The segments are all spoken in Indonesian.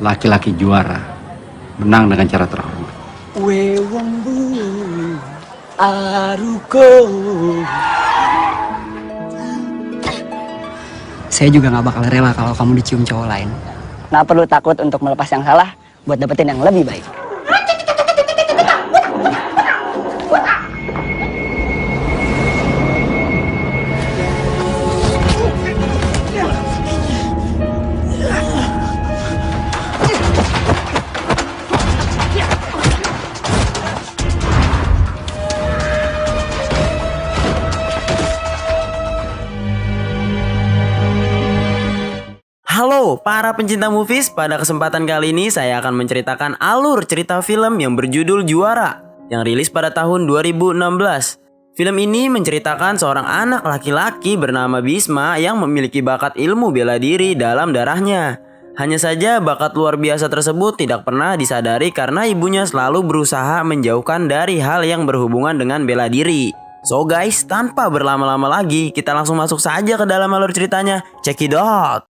Laki-laki juara menang dengan cara terhormat. Wewombu Aruko. Saya juga gak bakal rela kalau kamu dicium cowok lain. Nggak perlu takut untuk melepas yang salah buat dapetin yang lebih baik. Halo para pencinta movies, pada kesempatan kali ini saya akan menceritakan alur cerita film yang berjudul Juara yang rilis pada tahun 2016. Film ini menceritakan seorang anak laki-laki bernama Bisma yang memiliki bakat ilmu bela diri dalam darahnya. Hanya saja bakat luar biasa tersebut tidak pernah disadari karena ibunya selalu berusaha menjauhkan dari hal yang berhubungan dengan bela diri. So guys, tanpa berlama-lama lagi, kita langsung masuk saja ke dalam alur ceritanya. Check it out!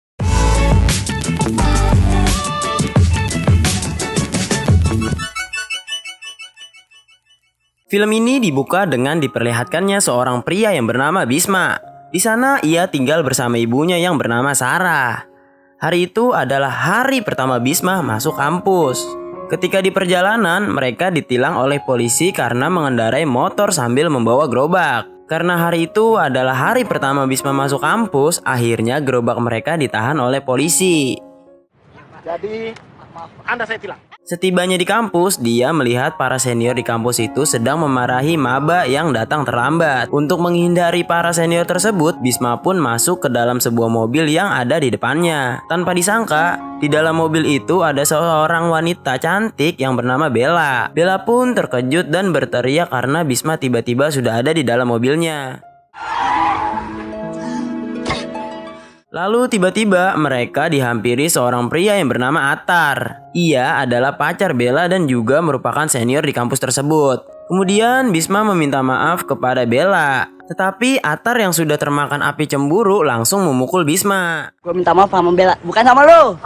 Film ini dibuka dengan diperlihatkannya seorang pria yang bernama Bisma. Di sana ia tinggal bersama ibunya yang bernama Sarah. Hari itu adalah hari pertama Bisma masuk kampus. Ketika di perjalanan, mereka ditilang oleh polisi karena mengendarai motor sambil membawa gerobak. Karena hari itu adalah hari pertama Bisma masuk kampus, akhirnya gerobak mereka ditahan oleh polisi. Jadi, maaf, Anda saya tilang. Setibanya di kampus, dia melihat para senior di kampus itu sedang memarahi maba yang datang terlambat. Untuk menghindari para senior tersebut, Bisma pun masuk ke dalam sebuah mobil yang ada di depannya. Tanpa disangka, di dalam mobil itu ada seorang wanita cantik yang bernama Bella. Bella pun terkejut dan berteriak karena Bisma tiba-tiba sudah ada di dalam mobilnya. Lalu tiba-tiba mereka dihampiri seorang pria yang bernama Atar. Ia adalah pacar Bella dan juga merupakan senior di kampus tersebut. Kemudian Bisma meminta maaf kepada Bella. Tetapi Atar yang sudah termakan api cemburu langsung memukul Bisma. Gue minta maaf sama Bella, bukan sama lo.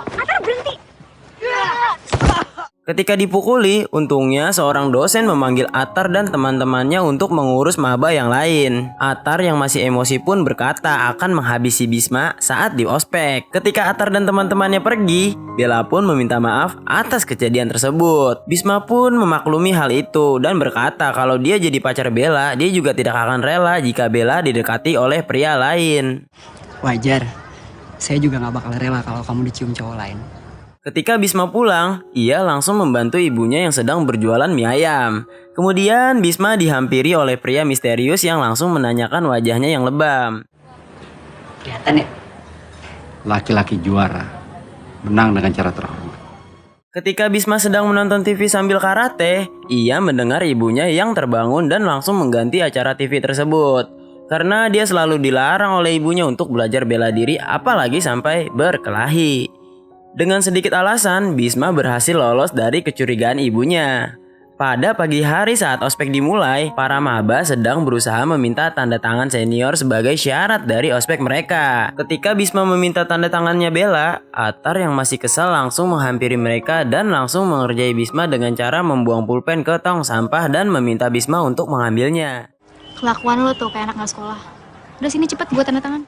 Ketika dipukuli, untungnya seorang dosen memanggil Atar dan teman-temannya untuk mengurus maba yang lain. Atar yang masih emosi pun berkata akan menghabisi Bisma saat di ospek. Ketika Atar dan teman-temannya pergi, Bella pun meminta maaf atas kejadian tersebut. Bisma pun memaklumi hal itu dan berkata kalau dia jadi pacar Bella, dia juga tidak akan rela jika Bella didekati oleh pria lain. Wajar, saya juga gak bakal rela kalau kamu dicium cowok lain. Ketika Bisma pulang, ia langsung membantu ibunya yang sedang berjualan mie ayam. Kemudian Bisma dihampiri oleh pria misterius yang langsung menanyakan wajahnya yang lebam. Kelihatan ya? Laki-laki juara menang dengan cara terhormat. Ketika Bisma sedang menonton TV sambil karate, ia mendengar ibunya yang terbangun dan langsung mengganti acara TV tersebut. Karena dia selalu dilarang oleh ibunya untuk belajar bela diri apalagi sampai berkelahi. Dengan sedikit alasan, Bisma berhasil lolos dari kecurigaan ibunya. Pada pagi hari saat ospek dimulai, para maba sedang berusaha meminta tanda tangan senior sebagai syarat dari ospek mereka. Ketika Bisma meminta tanda tangannya Bella, Atar yang masih kesal langsung menghampiri mereka dan langsung mengerjai Bisma dengan cara membuang pulpen ke tong sampah dan meminta Bisma untuk mengambilnya. Kelakuan lo tuh kayak anak gak sekolah. Udah sini cepet buat tanda tangan.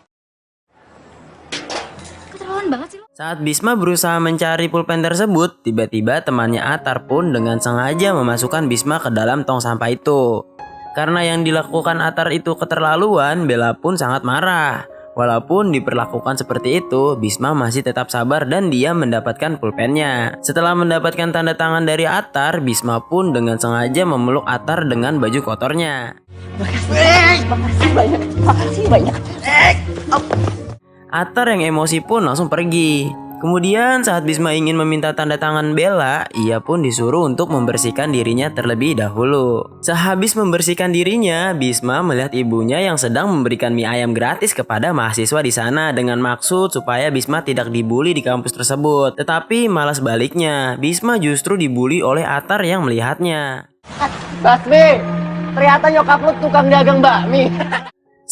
Keterlaluan banget sih lo. Saat Bisma berusaha mencari pulpen tersebut, tiba-tiba temannya Atar pun dengan sengaja memasukkan Bisma ke dalam tong sampah itu. Karena yang dilakukan Atar itu keterlaluan, Bella pun sangat marah. Walaupun diperlakukan seperti itu, Bisma masih tetap sabar dan dia mendapatkan pulpennya. Setelah mendapatkan tanda tangan dari Atar, Bisma pun dengan sengaja memeluk Atar dengan baju kotornya. Makasih banyak. Atar yang emosi pun langsung pergi. Kemudian saat Bisma ingin meminta tanda tangan Bella, ia pun disuruh untuk membersihkan dirinya terlebih dahulu. Sehabis membersihkan dirinya, Bisma melihat ibunya yang sedang memberikan mie ayam gratis kepada mahasiswa di sana dengan maksud supaya Bisma tidak dibully di kampus tersebut. Tetapi malah sebaliknya, Bisma justru dibully oleh Atar yang melihatnya. Basmi, ternyata nyokap lu tukang dagang bakmi.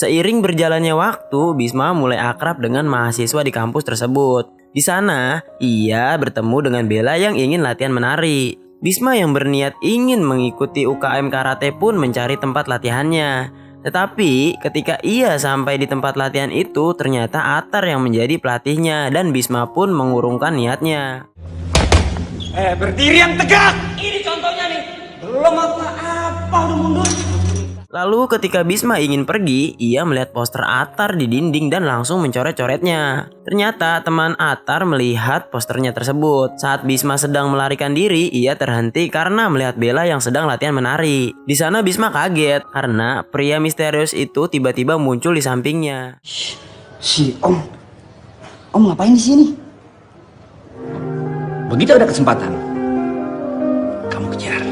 Seiring berjalannya waktu, Bisma mulai akrab dengan mahasiswa di kampus tersebut. Di sana, ia bertemu dengan Bella yang ingin latihan menari. Bisma yang berniat ingin mengikuti UKM karate pun mencari tempat latihannya. Tetapi ketika ia sampai di tempat latihan itu, ternyata Atar yang menjadi pelatihnya dan Bisma pun mengurungkan niatnya. Berdiri yang tegak. Ini contohnya nih. Belum apa-apa udah mundur. Lalu ketika Bisma ingin pergi, ia melihat poster Atar di dinding dan langsung mencoret-coretnya. Ternyata teman Atar melihat posternya tersebut. Saat Bisma sedang melarikan diri, ia terhenti karena melihat Bella yang sedang latihan menari. Di sana Bisma kaget karena pria misterius itu tiba-tiba muncul di sampingnya. Si Om ngapain di sini? Begitu ada kesempatan, kamu kejar.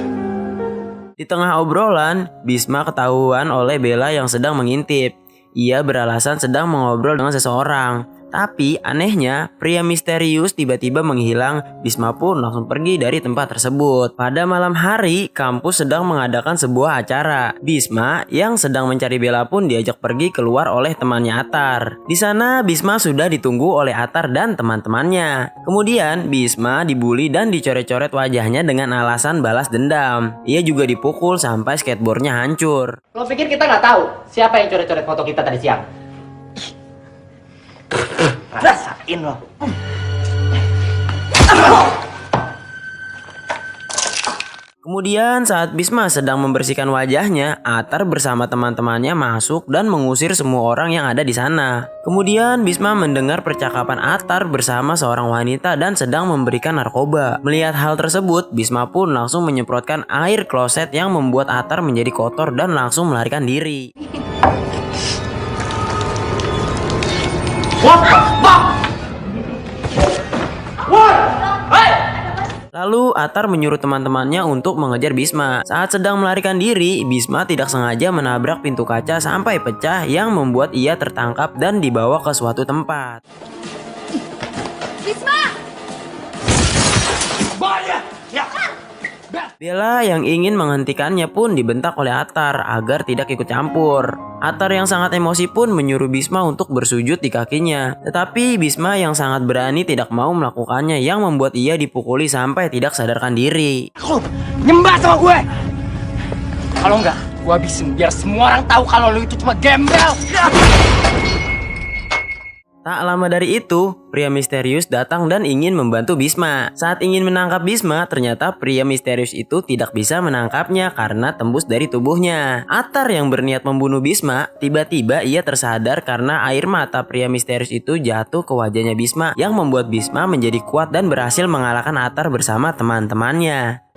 Di tengah obrolan, Bisma ketahuan oleh Bella yang sedang mengintip. Ia beralasan sedang mengobrol dengan seseorang. Tapi anehnya, pria misterius tiba-tiba menghilang. Bisma pun langsung pergi dari tempat tersebut. Pada malam hari, kampus sedang mengadakan sebuah acara. Bisma yang sedang mencari Bella pun diajak pergi keluar oleh temannya Atar. Di sana, Bisma sudah ditunggu oleh Atar dan teman-temannya. Kemudian, Bisma dibully dan dicoret-coret wajahnya dengan alasan balas dendam. Ia juga dipukul sampai skateboardnya hancur. Lo pikir kita nggak tahu siapa yang coret-coret foto kita tadi siang? Rasain lo. Kemudian saat Bisma sedang membersihkan wajahnya, Atar bersama teman-temannya masuk dan mengusir semua orang yang ada di sana. Kemudian Bisma mendengar percakapan Atar bersama seorang wanita dan sedang memberikan narkoba. Melihat hal tersebut, Bisma pun langsung menyemprotkan air kloset yang membuat Atar menjadi kotor dan langsung melarikan diri. Lalu Atar menyuruh teman-temannya untuk mengejar Bisma. Saat sedang melarikan diri, Bisma tidak sengaja menabrak pintu kaca sampai pecah yang membuat ia tertangkap dan dibawa ke suatu tempat. Bisma! Bella yang ingin menghentikannya pun dibentak oleh Atar agar tidak ikut campur. Atar yang sangat emosi pun menyuruh Bisma untuk bersujud di kakinya. Tetapi Bisma yang sangat berani tidak mau melakukannya yang membuat ia dipukuli sampai tidak sadarkan diri. Lu nyembah sama gue. Kalau enggak, gue habisin biar semua orang tahu kalau lu itu cuma gembel. Tak lama dari itu, pria misterius datang dan ingin membantu Bisma. Saat ingin menangkap Bisma, ternyata pria misterius itu tidak bisa menangkapnya karena tembus dari tubuhnya. Atar yang berniat membunuh Bisma, tiba-tiba ia tersadar karena air mata pria misterius itu jatuh ke wajahnya Bisma yang membuat Bisma menjadi kuat dan berhasil mengalahkan Atar bersama teman-temannya.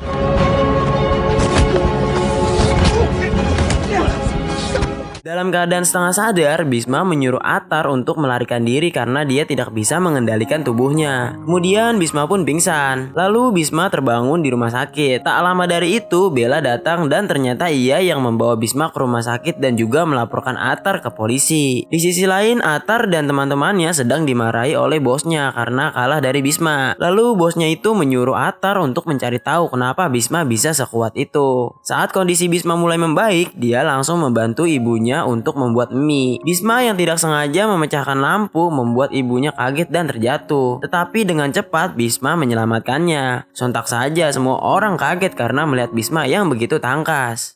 Dalam keadaan setengah sadar, Bisma menyuruh Atar untuk melarikan diri karena dia tidak bisa mengendalikan tubuhnya. Kemudian Bisma pun pingsan. Lalu Bisma terbangun di rumah sakit. Tak lama dari itu, Bella datang dan ternyata ia yang membawa Bisma ke rumah sakit dan juga melaporkan Atar ke polisi. Di sisi lain, Atar dan teman-temannya sedang dimarahi oleh bosnya karena kalah dari Bisma. Lalu bosnya itu menyuruh Atar untuk mencari tahu kenapa Bisma bisa sekuat itu. Saat kondisi Bisma mulai membaik, dia langsung membantu ibunya untuk membuat mie. Bisma yang tidak sengaja memecahkan lampu membuat ibunya kaget dan terjatuh. Tetapi dengan cepat Bisma menyelamatkannya. Sontak saja semua orang kaget karena melihat Bisma yang begitu tangkas.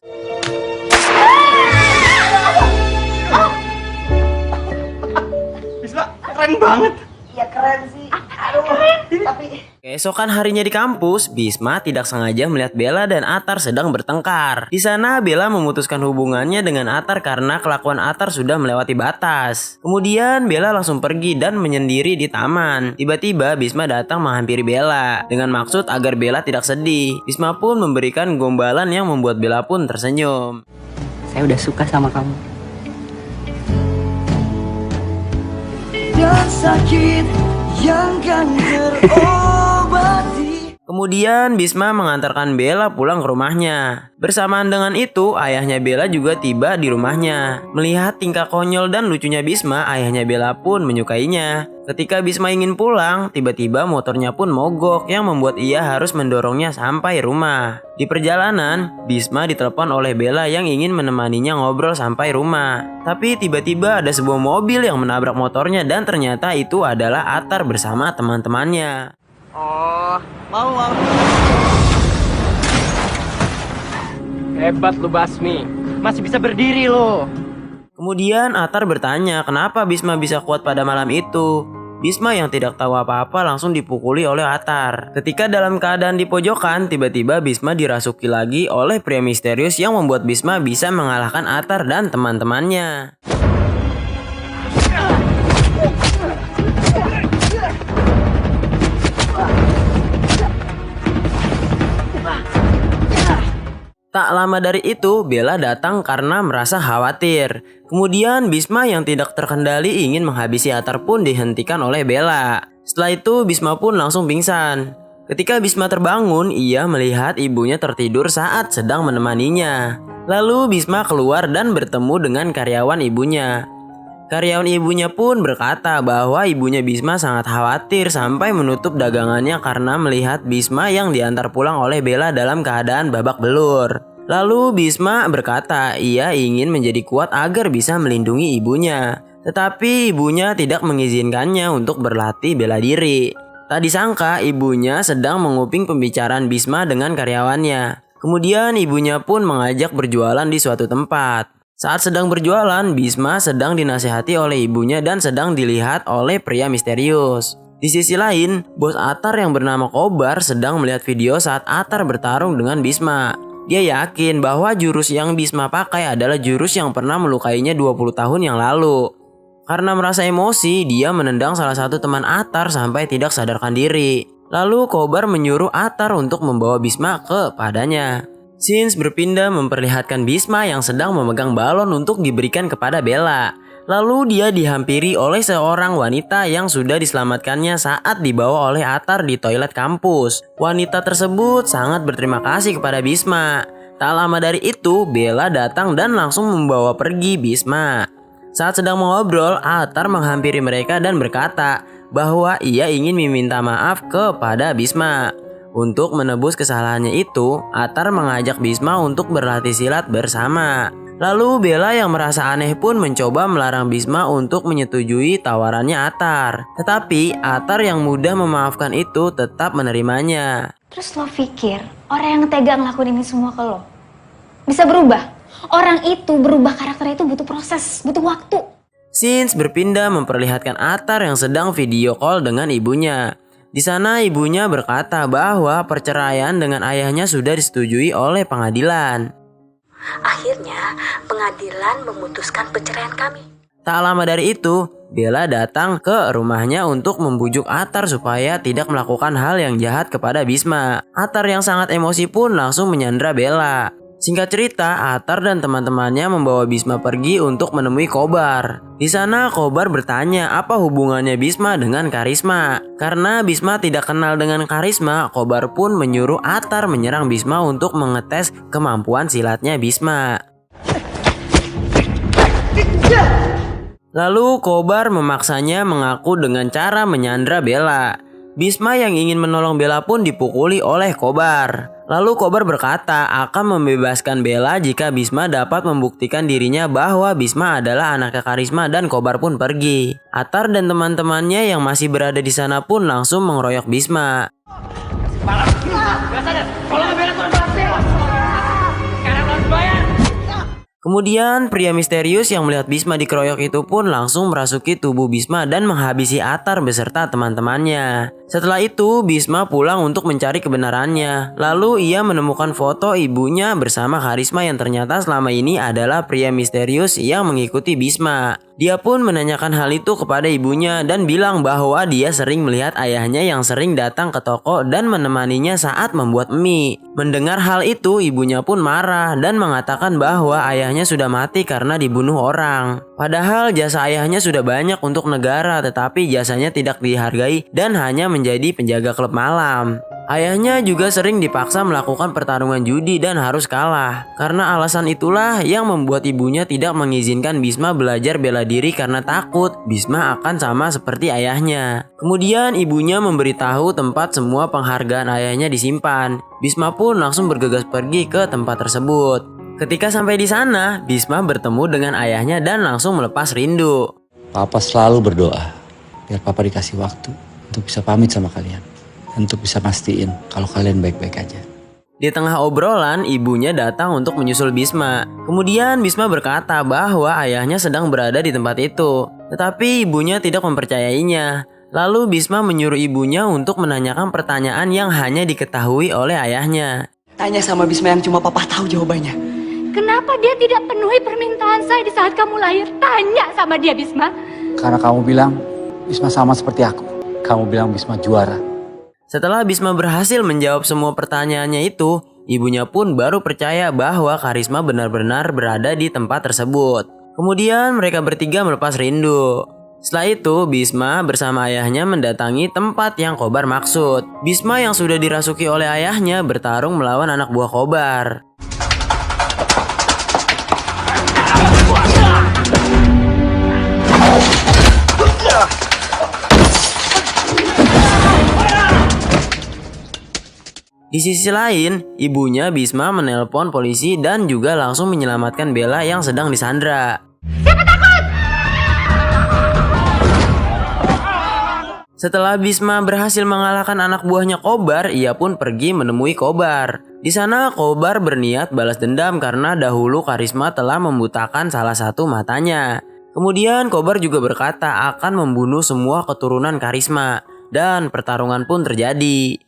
Bisma, keren banget. Ya keren sih. Aduh, tapi Keesokan harinya di kampus, Bisma tidak sengaja melihat Bella dan Atar sedang bertengkar. Di sana Bella memutuskan hubungannya dengan Atar karena kelakuan Atar sudah melewati batas. Kemudian Bella langsung pergi dan menyendiri di taman. Tiba-tiba Bisma datang menghampiri Bella dengan maksud agar Bella tidak sedih. Bisma pun memberikan gombalan yang membuat Bella pun tersenyum. Saya udah suka sama kamu. Dan sakit yang kan terobati. Kemudian Kemudian Bisma mengantarkan Bella pulang ke rumahnya. Bersamaan dengan itu, ayahnya Bella juga tiba di rumahnya. Melihat tingkah konyol dan lucunya Bisma, ayahnya Bella pun menyukainya. Ketika Bisma ingin pulang, tiba-tiba motornya pun mogok yang membuat ia harus mendorongnya sampai rumah. Di perjalanan, Bisma ditelepon oleh Bella yang ingin menemaninya ngobrol sampai rumah. Tapi tiba-tiba ada sebuah mobil yang menabrak motornya dan ternyata itu adalah Atar bersama teman-temannya. Oh, mau. Hebat lu Basmi, masih bisa berdiri lo. Kemudian Atar bertanya kenapa Bisma bisa kuat pada malam itu. Bisma yang tidak tahu apa-apa langsung dipukuli oleh Atar. Ketika dalam keadaan di pojokan, tiba-tiba Bisma dirasuki lagi oleh pria misterius yang membuat Bisma bisa mengalahkan Atar dan teman-temannya. Tak lama dari itu, Bella datang karena merasa khawatir. Kemudian Bisma yang tidak terkendali ingin menghabisi Atar pun dihentikan oleh Bella. Setelah itu Bisma pun langsung pingsan. Ketika Bisma terbangun, ia melihat ibunya tertidur saat sedang menemaninya. Lalu Bisma keluar dan bertemu dengan karyawan ibunya. Karyawan ibunya pun berkata bahwa ibunya Bisma sangat khawatir sampai menutup dagangannya karena melihat Bisma yang diantar pulang oleh Bella dalam keadaan babak belur. Lalu Bisma berkata ia ingin menjadi kuat agar bisa melindungi ibunya. Tetapi ibunya tidak mengizinkannya untuk berlatih bela diri. Tak disangka ibunya sedang menguping pembicaraan Bisma dengan karyawannya. Kemudian ibunya pun mengajak berjualan di suatu tempat. Saat sedang berjualan, Bisma sedang dinasihati oleh ibunya dan sedang dilihat oleh pria misterius. Di sisi lain, bos Atar yang bernama Kobar sedang melihat video saat Atar bertarung dengan Bisma. Dia yakin bahwa jurus yang Bisma pakai adalah jurus yang pernah melukainya 20 tahun yang lalu. Karena merasa emosi, dia menendang salah satu teman Atar sampai tidak sadarkan diri. Lalu Kobar menyuruh Atar untuk membawa Bisma kepadanya. Scenes berpindah memperlihatkan Bisma yang sedang memegang balon untuk diberikan kepada Bella. Lalu dia dihampiri oleh seorang wanita yang sudah diselamatkannya saat dibawa oleh Atar di toilet kampus. Wanita tersebut sangat berterima kasih kepada Bisma. Tak lama dari itu, Bella datang dan langsung membawa pergi Bisma. Saat sedang mengobrol, Atar menghampiri mereka dan berkata bahwa ia ingin meminta maaf kepada Bisma. Untuk menebus kesalahannya itu, Atar mengajak Bisma untuk berlatih silat bersama. Lalu Bella yang merasa aneh pun mencoba melarang Bisma untuk menyetujui tawarannya Atar. Tetapi Atar yang mudah memaafkan itu tetap menerimanya. Terus lo pikir orang yang tega ngelakuin ini semua ke lo bisa berubah? Orang itu berubah karakternya itu butuh proses, butuh waktu. Scenes berpindah memperlihatkan Atar yang sedang video call dengan ibunya. Di sana ibunya berkata bahwa perceraian dengan ayahnya sudah disetujui oleh pengadilan. Akhirnya pengadilan memutuskan perceraian kami. Tak lama dari itu, Bella datang ke rumahnya untuk membujuk Atar supaya tidak melakukan hal yang jahat kepada Bisma. Atar yang sangat emosi pun langsung menyandra Bella. Singkat cerita, Atar dan teman-temannya membawa Bisma pergi untuk menemui Kobar. Di sana Kobar bertanya apa hubungannya Bisma dengan Karisma. Karena Bisma tidak kenal dengan Karisma, Kobar pun menyuruh Atar menyerang Bisma untuk mengetes kemampuan silatnya Bisma. Lalu Kobar memaksanya mengaku dengan cara menyandra Bella. Bisma yang ingin menolong Bella pun dipukuli oleh Kobar. Lalu Kobar berkata akan membebaskan Bella jika Bisma dapat membuktikan dirinya bahwa Bisma adalah anaknya Karisma dan Kobar pun pergi. Atar dan teman-temannya yang masih berada di sana pun langsung mengeroyok Bisma. Kemudian pria misterius yang melihat Bisma dikeroyok itu pun langsung merasuki tubuh Bisma dan menghabisi Atar beserta teman-temannya. Setelah itu Bisma pulang untuk mencari kebenarannya. Lalu ia menemukan foto ibunya bersama Karisma yang ternyata selama ini adalah pria misterius yang mengikuti Bisma. Dia pun menanyakan hal itu kepada ibunya dan bilang bahwa dia sering melihat ayahnya yang sering datang ke toko dan menemaninya saat membuat mie. Mendengar hal itu, ibunya pun marah dan mengatakan bahwa ayahnya sudah mati karena dibunuh orang. Padahal jasa ayahnya sudah banyak untuk negara, tetapi jasanya tidak dihargai dan hanya menjadi penjaga klub malam. Ayahnya juga sering dipaksa melakukan pertarungan judi dan harus kalah. Karena alasan itulah yang membuat ibunya tidak mengizinkan Bisma belajar bela diri karena takut Bisma akan sama seperti ayahnya. Kemudian ibunya memberitahu tempat semua penghargaan ayahnya disimpan. Bisma pun langsung bergegas pergi ke tempat tersebut. Ketika sampai di sana, Bisma bertemu dengan ayahnya dan langsung melepas rindu. Papa selalu berdoa biar Papa dikasih waktu untuk bisa pamit sama kalian. Untuk bisa mastiin kalau kalian baik-baik aja. Di tengah obrolan, ibunya datang untuk menyusul Bisma. Kemudian Bisma berkata bahwa ayahnya sedang berada di tempat itu. Tetapi ibunya tidak mempercayainya. Lalu Bisma menyuruh ibunya untuk menanyakan pertanyaan yang hanya diketahui oleh ayahnya. Tanya sama Bisma yang cuma papa tahu jawabannya. Kenapa dia tidak penuhi permintaan saya di saat kamu lahir? Tanya sama dia, Bisma. Karena kamu bilang Bisma sama seperti aku. Kamu bilang Bisma juara. Setelah Bisma berhasil menjawab semua pertanyaannya itu, ibunya pun baru percaya bahwa Karisma benar-benar berada di tempat tersebut. Kemudian mereka bertiga melepas rindu. Setelah itu, Bisma bersama ayahnya mendatangi tempat yang Kobar maksud. Bisma yang sudah dirasuki oleh ayahnya bertarung melawan anak buah Kobar. Di sisi lain, ibunya Bisma menelpon polisi dan juga langsung menyelamatkan Bella yang sedang disandra. Siapa takut? Setelah Bisma berhasil mengalahkan anak buahnya Kobar, ia pun pergi menemui Kobar. Di sana Kobar berniat balas dendam karena dahulu Karisma telah membutakan salah satu matanya. Kemudian Kobar juga berkata akan membunuh semua keturunan Karisma dan pertarungan pun terjadi.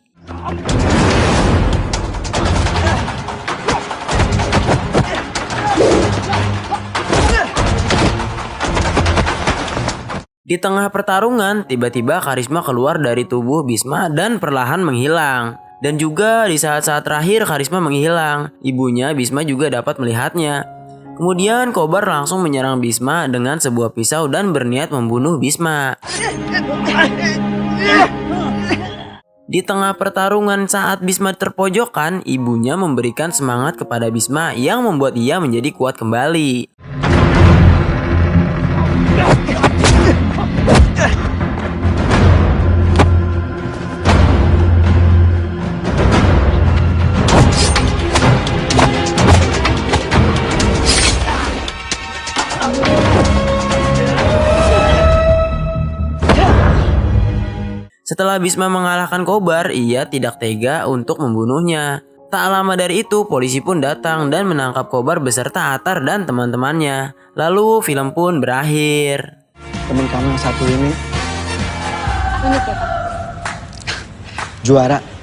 Di tengah pertarungan, tiba-tiba Karisma keluar dari tubuh Bisma dan perlahan menghilang. Dan juga di saat-saat terakhir Karisma menghilang, ibunya Bisma juga dapat melihatnya. Kemudian Kobar langsung menyerang Bisma dengan sebuah pisau dan berniat membunuh Bisma. Di tengah pertarungan saat Bisma terpojokkan, ibunya memberikan semangat kepada Bisma yang membuat ia menjadi kuat kembali. Setelah Bisma mengalahkan Kobar, ia tidak tega untuk membunuhnya. Tak lama dari itu, polisi pun datang dan menangkap Kobar beserta Atar dan teman-temannya. Lalu film pun berakhir. Temen kamu yang satu ini Unik ya, Pak? juara.